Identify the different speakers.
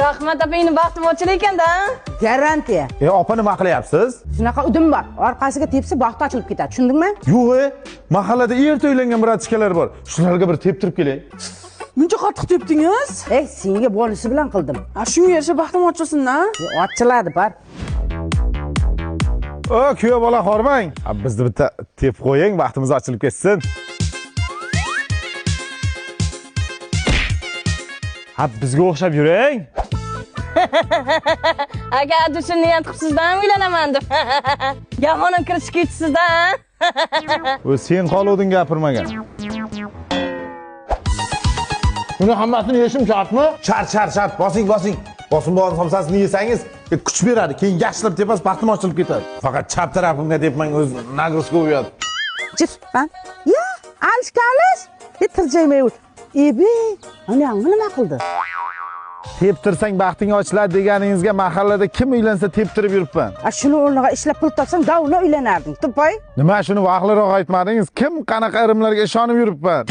Speaker 1: Rahmat opangni baxtim ochil ekanda.
Speaker 2: Garantiya.
Speaker 3: Opa nima qilyapsiz?
Speaker 2: Shunaqa udim bor. Orqasiga tepsa baxti ochilib ketadi. Tushundingmi?
Speaker 3: Yo'q, mahallada erta uylangan bratishkalar bor. Shularga bir teptirib kelay.
Speaker 4: Buncha qattiq tepdingiz?
Speaker 2: Senga bonusi bilan qildim.
Speaker 4: Shunga yarasha baxtim ochilsin-da.
Speaker 2: Ochiladi, bar.
Speaker 3: Kuyov bola hormang. Bizni bitta tep qo'ying, vaqtimiz ochilib ketsin. Bizga o'xshab yuring.
Speaker 1: Aka, adushin niyat qilibsizdan uylanaman deb. Gamonim kirish ketishsizdan.
Speaker 3: Sen qoluvding gapirmagan. Buni hammasini yeyishim shartmi? Shart. Bosing. Bosim bo'lgan somsasini yesangiz, kuch beradi. Keyin yaxshilab tepasiz baxtim ochilib ketadi. Faqat chap tarafimga debman o'z nagruzga uyat.
Speaker 2: Chiqman. Ya, alish. Tirjaymay o't. Ana nima qildi?
Speaker 3: Teptirsang baxting ochiladi deganingizga mahallada kim uylansa teptirib yuribman.
Speaker 2: Shuni o'rniga ishlab pul topsang, davla uylanarding, to'pay.
Speaker 3: Nima shuni vaqtliroq aytmadingiz? Kim qanaqa irimlarga ishonib yuribman?